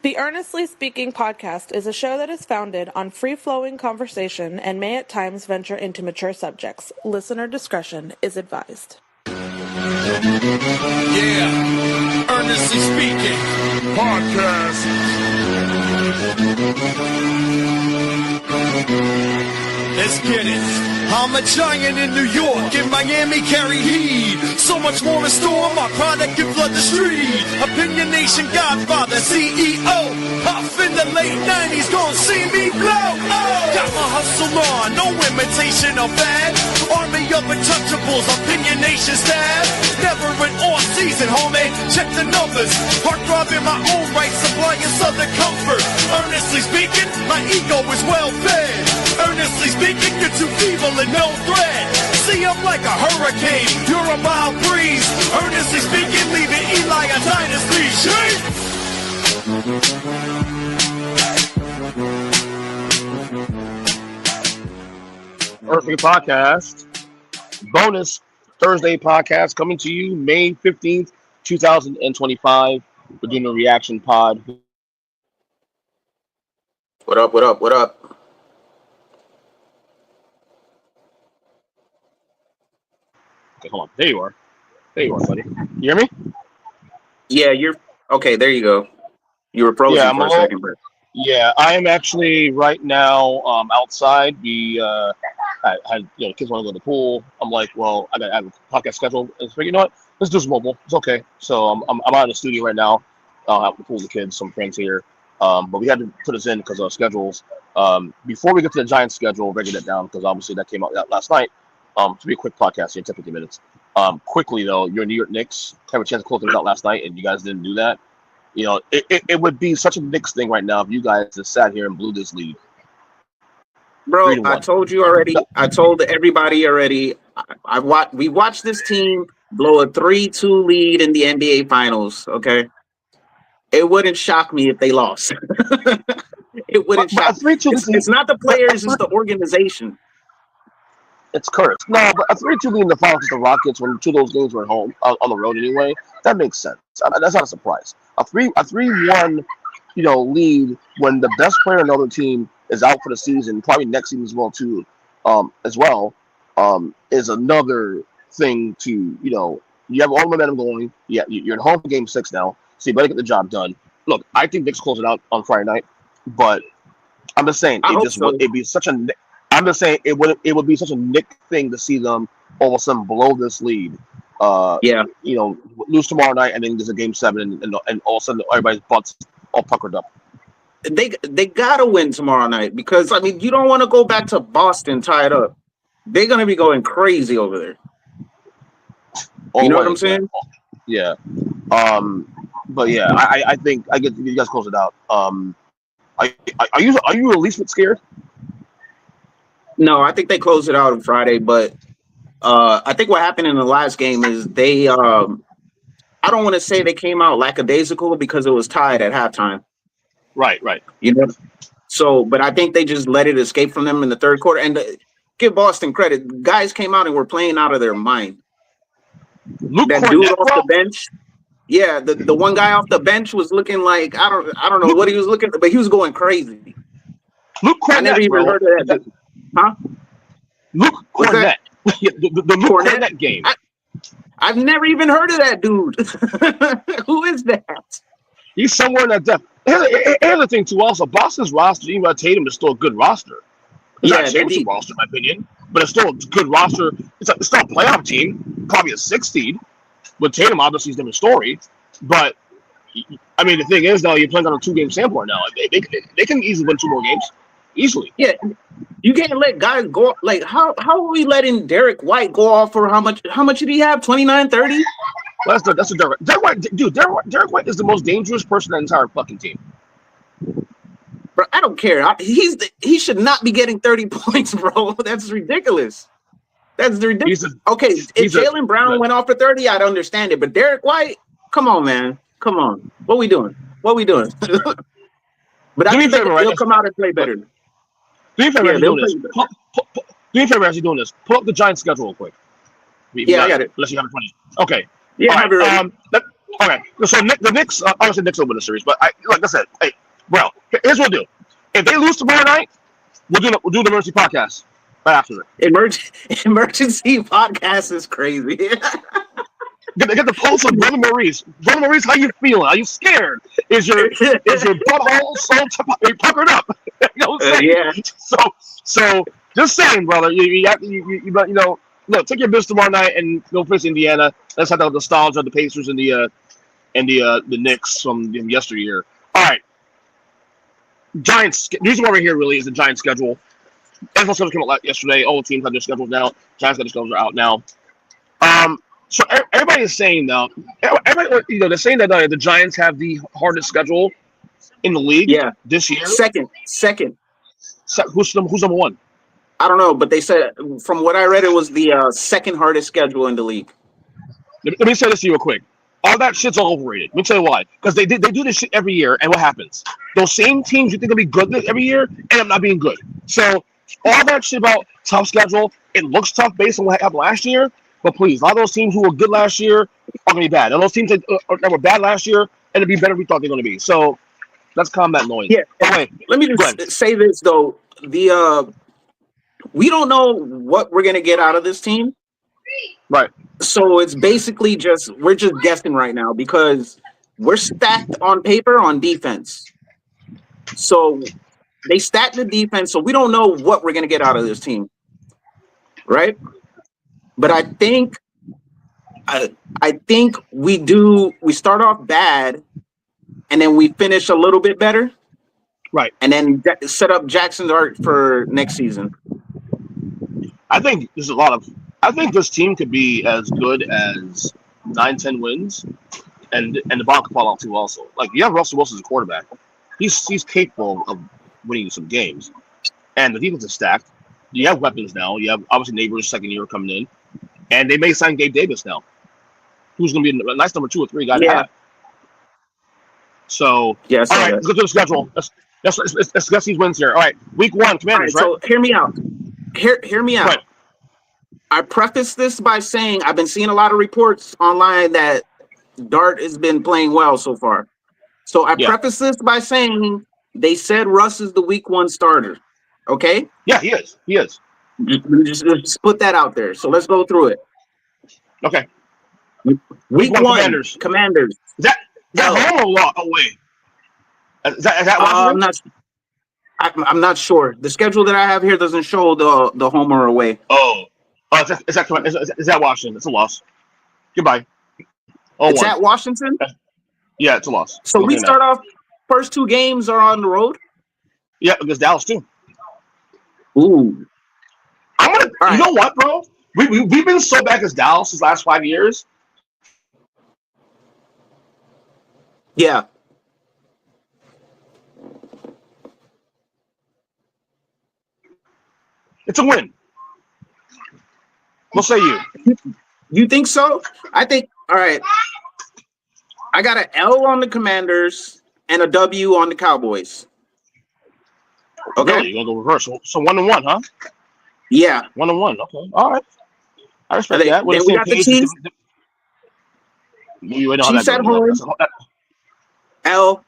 The Earnestly Speaking podcast is a show that is founded on free-flowing conversation and may at times venture into mature subjects. Listener discretion is advised. Yeah, Earnestly Speaking podcast. Let's get it. I'm a giant in New York, in Miami carry heat. So much more in store, my product can flood the street. Opinion Nation Godfather, CEO. Puff in the late 90s, gon' see me blow. Oh. Got my hustle on, no imitation of that. Army of untouchables, Opinion Nation staff. Never an off season, homie, check the numbers. Heart throb in my own right, supplying southern comfort. Earnestly speaking, my ego is well fed. Earnestly speaking, you're too feeble and no threat. See, I'm like a hurricane, you're a mild breeze. Earnestly speaking, leaving Eli a dynasty. Shake! Earthly Podcast, bonus Thursday podcast coming to you May 15th, 2025. We're doing a reaction pod. What up, what up, what up? Okay, hold on. There you are. There you are, buddy. You hear me? Yeah, you're okay. There you go. You were frozen for a second, but yeah, I am actually right now outside. We had kids want to go to the pool. I'm like, well, I have a podcast schedule. And so, you know what? Let's do some mobile. It's okay. So I'm out of the studio right now. I'll have the pool with the kids, some friends here. But we had to put us in because of our schedules. Before we get to the Giants schedule, breaking it down because obviously that came out last night. To be a quick podcast here, 10-15 minutes. Quickly though, your New York Knicks have a chance to close things out last night, and you guys didn't do that. You know, it would be such a Knicks thing right now if you guys just sat here and blew this lead. bro, I told you already. I told everybody already. We watched this team blow a 3-2 lead in the NBA Finals. Okay, it wouldn't shock me if they lost. It wouldn't shock. It's not the players; it's the organization. It's cursed. No, but a 3-2 lead in the finals with the Rockets when two of those games were at home on the road anyway. That makes sense. That's not a surprise. A 3-1, lead when the best player in the other team is out for the season, probably next season as well too, is another thing to you have all the momentum going. Yeah, you're in home for Game 6 now, so you better get the job done. Look, I think Knicks close it out on Friday night, but I'm just saying it'd be such a. I'm just saying it would be such a Knick thing to see them all of a sudden blow this lead. Lose tomorrow night and then there's a Game 7 and all of a sudden everybody's butts all puckered up. They gotta win tomorrow night because you don't want to go back to Boston tied up. They're gonna be going crazy over there. You know what I'm saying? Yeah. But yeah, I think I get you guys close it out. Are you at least scared? No, I think they closed it out on Friday, but I think what happened in the last game is they I don't want to say they came out lackadaisical because it was tied at halftime. Right. So, but I think they just let it escape from them in the third quarter. And give Boston credit, guys came out and were playing out of their mind. That dude off the bench, yeah, the one guy off the bench was looking like I don't know what he was looking, but he was going crazy. I never even heard of that. Huh? Luke Cornett. the Luke Cornett game. I've never even heard of that dude. Who is that? He's somewhere in that depth. Here's the thing, too, also. Boston's roster, even without Tatum, is still a good roster. It's not a championship roster, in my opinion, but it's still a good roster. It's still a playoff team, probably a 6th seed. With Tatum, obviously, is a different story. But, the thing is, though, you're playing on a 2-game sample right now. They can easily win 2 more games. Easily. Yeah. You can't let guys go. Like, how are we letting Derek White go off for how much? How much did he have? 29, 30? Well, that's a Derek White. Dude, Derek White is the most dangerous person in the entire fucking team. Bro, I don't care. He should not be getting 30 points, bro. That's ridiculous. That's ridiculous. If Jaylen Brown went off for 30, I'd understand it. But Derek White, come on, man. Come on. What we doing? But I think they'll come out and play better. Do me a favor as you're doing this. Pull up the Giants schedule real quick. I got it. Unless you have it in front of you. Okay. Yeah, I have it ready. Okay, so the Knicks, obviously Knicks will win the series, but like I said, hey, bro, here's what we'll do. If they lose tomorrow night, we'll do the emergency podcast right after it. Emergency podcast is crazy. Get the pulse of Brother Maurice. Brother Maurice, how you feeling? Are you scared? Is your butthole so puckered up? You know what I'm saying? Yeah. So just saying, brother, you know, look, take your business tomorrow night and go face Indiana. Let's have the nostalgia of the Pacers and the Knicks from yesteryear. All right. Giants. The reason why we're here really is the Giants schedule. NFL schedule came out yesterday. All the teams have their schedules now. Giants got their schedules are out now. So everybody is saying though, everybody, they're saying that the Giants have the hardest schedule in the league. Yeah. This year. Second. Who's number one? I don't know, but they said from what I read, it was the second hardest schedule in the league. Let me say this to you real quick. All that shit's all overrated. Let me tell you why. Because they do this shit every year, and what happens? Those same teams you think will be good every year end up not being good. So all that shit about tough schedule, it looks tough based on what happened last year. But please, a lot of those teams who were good last year are going to be bad. And those teams that were bad last year, and to be better than we thought they were going to be. So let's calm that noise. Yeah. Let me just say this though: we don't know what we're going to get out of this team. Right. So it's basically we're just guessing right now because we're stacked on paper on defense. So they stacked the defense, so we don't know what we're going to get out of this team. Right? But I think we start off bad and then we finish a little bit better. Right. And then set up Jackson's art for next season. I think this team could be as good as 9-10 wins, and the ball could fall off too. Also, like you have Russell Wilson as a quarterback, he's capable of winning some games, and the defense is stacked. You have weapons now. You have obviously Neighbors' second year coming in, and they may sign Gabe Davis now, who's going to be a nice number 2 or 3 guy to have. So yes, all right, let's go to the schedule. Let's guess these wins here. All right, week 1, Commanders. Right. So hear me out. Hear me out. Right. I preface this by saying I've been seeing a lot of reports online that Dart has been playing well so far. So I preface this by saying they said Russ is the week 1 starter. Okay? Yeah, he is. Just put that out there. So let's go through it. Okay. Week 1, Commanders. Is that home or away? Is that Washington? I'm not sure. The schedule that I have here doesn't show the home or away. Is that Washington? It's a loss. Goodbye. It's at Washington? Yeah, it's a loss. So we start off, first 2 games are on the road? Yeah, against Dallas too. Ooh. You know what, bro? We've been so bad against Dallas these last 5 years. Yeah. It's a win. What say you? You think so? I think, all right. I got an L on the Commanders and a W on the Cowboys. Okay. Really? You're going to go reverse. So 1-1, huh? Yeah. 1-1. Okay. All right. I respect that. Then we got the Chiefs. Chiefs at home. L.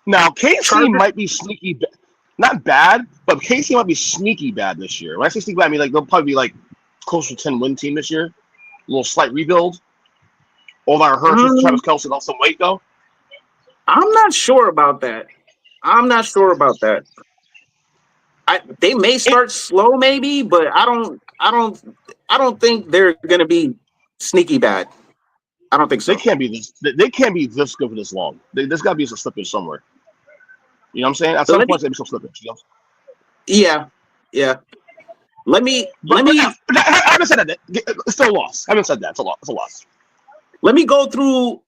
Now, KC might be sneaky, not bad, but KC might be sneaky bad this year. When I say sneaky bad, I mean like they'll probably be like close to 10-win team this year. A little slight rebuild. All our Hurts, Travis Kelce lost some weight though. I'm not sure about that. They may start slow, maybe, but I don't think they're gonna be sneaky bad. I don't think so. They can't be this good for this long. There's got to be some slippage somewhere. You know what I'm saying? At some point, there'll be some slippage. You know? Yeah. Let me. I haven't said that. It's still a loss. I haven't said that. It's a loss. Let me go through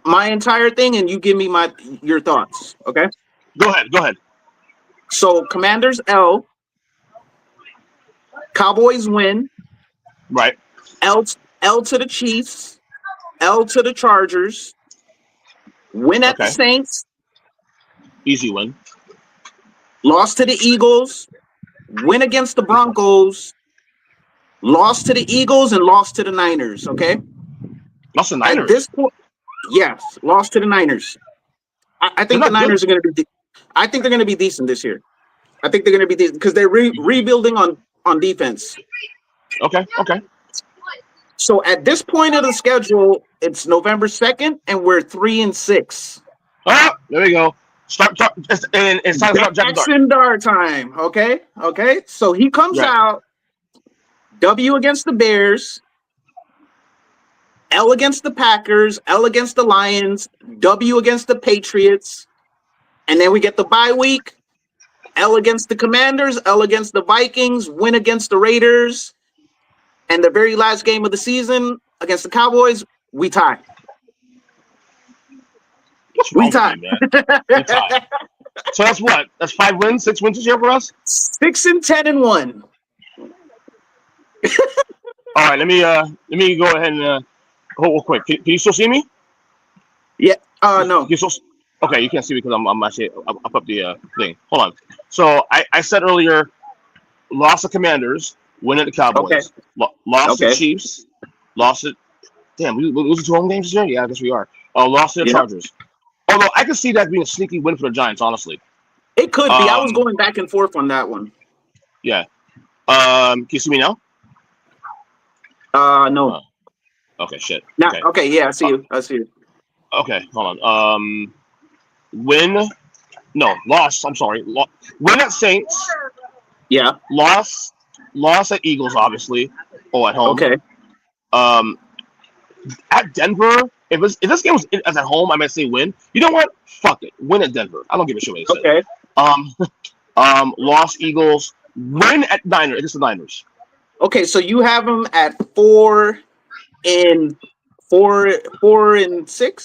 my entire thing, and you give me your thoughts. Okay. Go ahead. So, Commanders L. Cowboys win. Right. L to the Chiefs. L to the Chargers. Win at the Saints. Easy win. Lost to the Eagles. Win against the Broncos. Lost to the Eagles and lost to the Niners. Okay. Lost to the Niners. At this point, yes, lost to the Niners. I think the Niners are going to be. I think they're going to be decent this year. I think they're going to be decent because they're rebuilding on defense. Okay. So at this point of the schedule, it's November 2nd, and we're 3-6. Ah, there we go. Start and it's time to start Jackson Dart time. Okay. So he comes out. W against the Bears. L against the Packers. L against the Lions. W against the Patriots. And then we get the bye week. L against the Commanders. L against the Vikings. Win against the Raiders. And the very last game of the season against the Cowboys, we tie. We tie. We tie. So that's what? That's 5 wins, 6 wins this year for us? 6-10-1. All right, let me go ahead and hold quick. Can you still see me? Yeah. No. Okay, you can't see me because I'm actually up the thing. Hold on. So I said earlier, lost the Commanders, win at the Cowboys. Okay. Lost the Chiefs. Lost it. Damn, we losing 2 home games this year? Yeah, I guess we are. Lost to the Chargers. Although I could see that being a sneaky win for the Giants, honestly. It could be. I was going back and forth on that one. Yeah. Can you see me now? No. Okay, shit. Okay, yeah, I see you. Okay, hold on. Lost. I'm sorry. Win at Saints. Yeah. Lost at Eagles, obviously. At home. Okay. At Denver, if this game was at home, I might say win. You know what? Fuck it. Win at Denver. I don't give a shit what it says. Okay. Lost Eagles. Win at Niners. Against the Niners. Okay, so you have them at 4-6,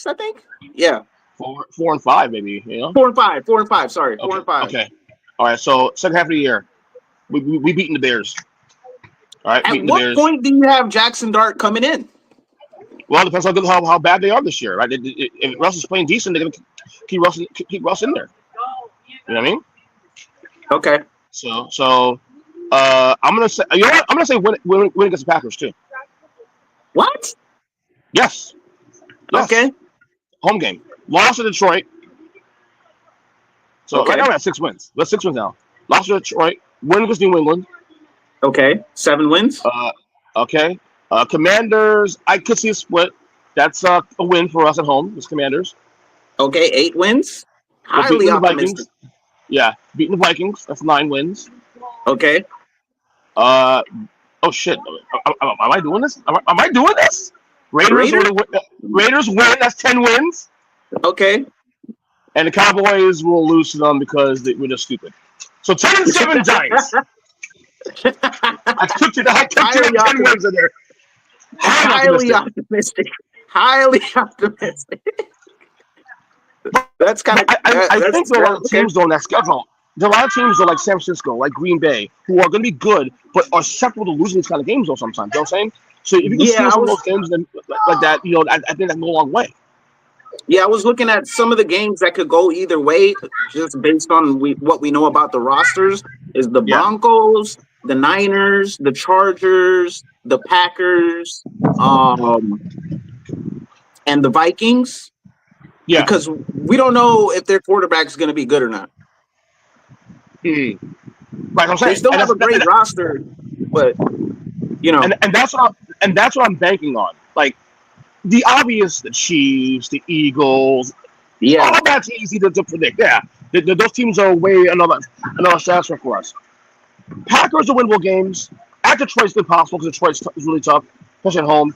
I think. Yeah. 4-5, maybe. You know. 4-5. Sorry, 4-5. Okay. All right. So second half of the year, we beating the Bears. All right. At what point do you have Jackson Dart coming in? Well, it depends on how bad they are this year, right? If Russ is playing decent, they're gonna keep Russ in there. You know what I mean? Okay. So I'm gonna say, you know what? I'm gonna say win against the Packers too. What? Yes. Okay. Home game. Lost to Detroit. So right now we're at 6 wins. We're at 6 wins now. Lost to Detroit. Win against New England. Okay. 7 wins. Okay. Commanders, I could see a split. That's a win for us at home. It's Commanders. Okay, 8 wins. Highly optimistic. Yeah, beating the Vikings. That's 9 wins. Okay. Oh shit! Am I doing this? Am I doing this? Raiders win. That's 10 wins. Okay. And the Cowboys will lose to them because we're just stupid. So 10-7 Giants. I took you 10 wins in there. Highly optimistic. That's kind of. I think there are a lot of teams on that schedule. There are a lot of teams like San Francisco, like Green Bay, who are going to be good, but are susceptible to losing these kind of games, though. Sometimes, you know what I'm saying? So if you can steal some of those games like that, I think that can go a long way. Yeah, I was looking at some of the games that could go either way, just based on what we know about the rosters. Is the Broncos, the Niners, the Chargers, the Packers, and the Vikings. Yeah, because we don't know if their quarterback is going to be good or not. Right, I'm saying. They still have a great roster, but and that's what I'm banking on. Like the obvious, the Chiefs, the Eagles. Yeah, all that's easy to predict. Yeah, those teams are way another stratosphere for us. Packers are winnable games. At Detroit's impossible because Detroit is really tough, especially at home.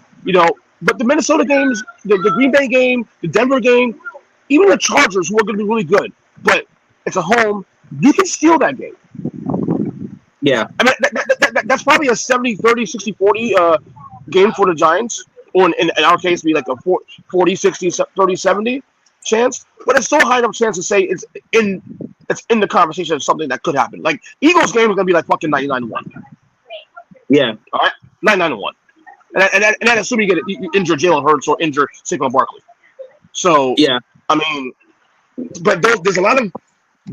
But the Minnesota games, the Green Bay game, the Denver game, even the Chargers, who are going to be really good, but it's a home. You can steal that game. Yeah. I mean, that's probably a 70-30, 60-40 game for the Giants, or in our case, be like a 40, 60, 30, 70 chance. But it's so high enough chance to say it's in the conversation of something that could happen. Like, Eagles game is going to be like fucking 99-1. Yeah. All right? 99-1. And then assuming you get injured Jalen Hurts or injured Saquon Barkley. So, yeah. I mean, but there's a lot of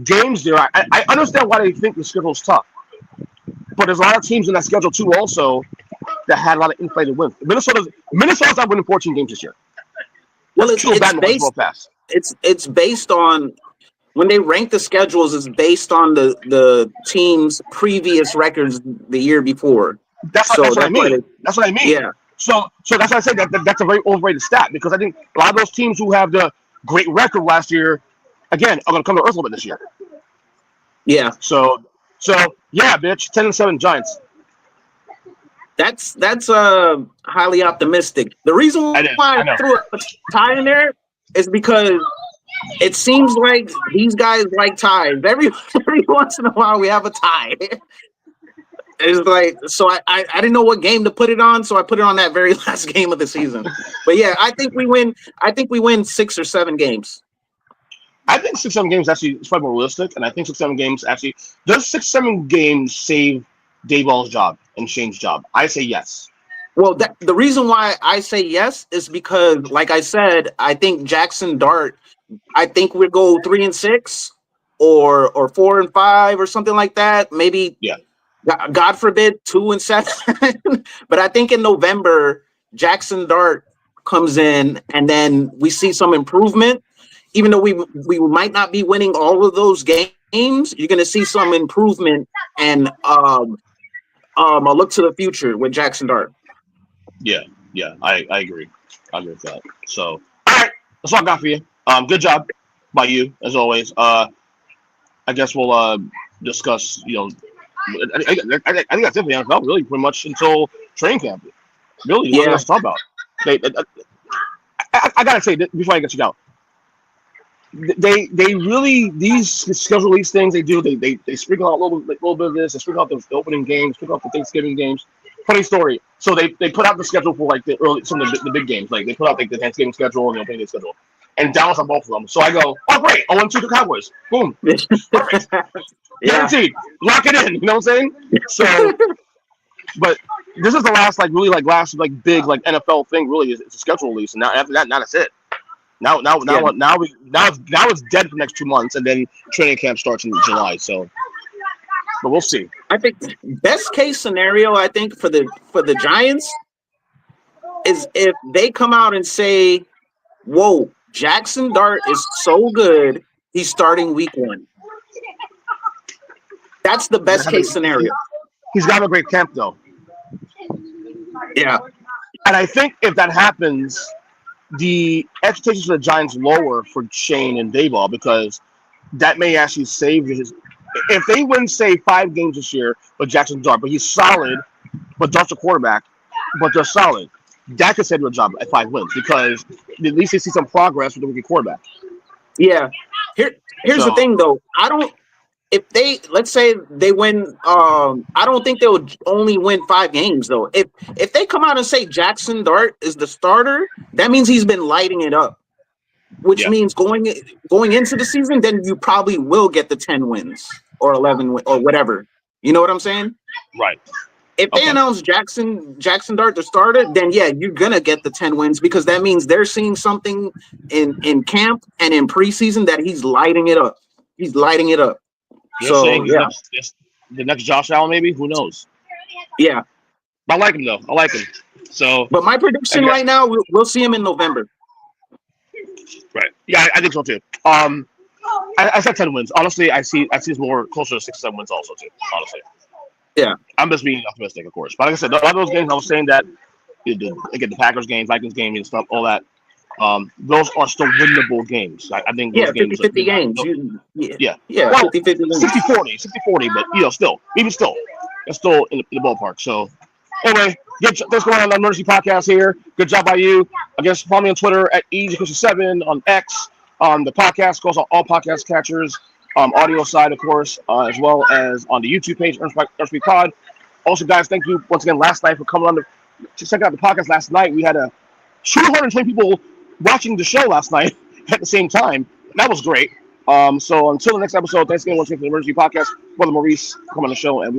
games there. I understand why they think the schedule's tough. But there's a lot of teams in that schedule, too, also, that had a lot of inflated wins. Minnesota's not winning 14 games this year. Well, it's based on when they rank the schedules. It's based on the team's previous records the year before. That's what I mean. That's what I mean. Yeah. So that's why I say that's a very overrated stat, because I think a lot of those teams who have the great record last year, again, are going to come to earth a little bit this year. Yeah. So yeah, bitch, 10-7 Giants. That's highly optimistic. The reason why I threw a tie in there is because it seems like these guys like ties. Every once in a while we have a tie. It's like, so I didn't know what game to put it on, so I put it on that very last game of the season. But yeah, I think we win 6 or 7 games. I think 6-7 games actually is probably more realistic, and I think 6-7 games actually does 6-7 games save Dayball's job and Shane's job. I say yes. Well, the reason why I say yes is because, like I said, I think Jackson Dart. I think we'll go 3-6 or 4-5 or something like that. Maybe. Yeah. God forbid 2-7. But I think in November, Jackson Dart comes in, and then we see some improvement. Even though we might not be winning all of those games, you're going to see some improvement and a look to the future with Jackson Dart. Yeah, I agree. I agree with that. So, all right, that's all I got for you. Good job by you, as always. I guess we'll discuss, I think that's it for the NFL, really, pretty much until training camp. Really, nothing else to talk about. I gotta say, before I get you out, they really, these schedule these things they do. They sprinkle out a little bit of this. They sprinkle out the opening games, sprinkle out the Thanksgiving games. Funny story. So they put out the schedule for like some of the big games. Like they put out like the Thanksgiving schedule and the opening day schedule, and Dallas on both of them. So I go, oh great, 0-2 the Cowboys. Boom, perfect. Guaranteed. Lock it in. You know what I'm saying? So, but this is the last big NFL thing. Really, it's a schedule release, and now after that, now that's it. Now it's dead for the next 2 months, and then training camp starts in July. So, but we'll see. I think best case scenario, I think for the Giants is if they come out and say, "Whoa, Jackson Dart is so good, he's starting week 1." That's the best case scenario. He's got a great camp, though. Yeah. And I think if that happens, the expectations for the Giants lower for Shane and Dayball, because that may actually save his. If they win, say, 5 games this year with Jackson Dart, but he's solid, but Dart's a quarterback, but they're solid, that could save their job at 5 wins, because at least they see some progress with the rookie quarterback. Yeah. Here's the thing, though. If let's say they win, I don't think they'll only win 5 games though. If they come out and say Jackson Dart is the starter, that means he's been lighting it up, which means going into the season, then you probably will get the 10 wins or 11 or whatever. You know what I'm saying? Right. If they announce Jackson Dart the starter, then yeah, you're gonna get the 10 wins, because that means they're seeing something in camp and in preseason that he's lighting it up. He's lighting it up. You're saying the next Josh Allen, maybe? Who knows? Yeah. I like him, though. I like him. So, but my prediction right now, we'll see him in November. Right. Yeah, I think so, too. I said 10 wins. Honestly, I see it's more closer to 6-7 wins also, too. Honestly. Yeah. I'm just being optimistic, of course. But like I said, a lot of those games, I was saying that, again, the Packers game, Vikings game, and stuff, all that, those are still winnable games. I think those 50-50 games. Yeah. Well, 50-50 games. 60-40, but still, it's still in the ballpark. So anyway, thanks for going on the Emergency Podcast here. Good job by you. I guess follow me on Twitter at EJ Christian 7 on X. The podcast goes on all podcast catchers, audio side, of course, as well as on the YouTube page, Earnest Pod. Also, guys, thank you once again last night for coming on to check out the podcast last night. We had 220 people watching the show last night at the same time. That was great. So until the next episode, thanks again once again for the Emergency Podcast. Brother Maurice, come on the show, and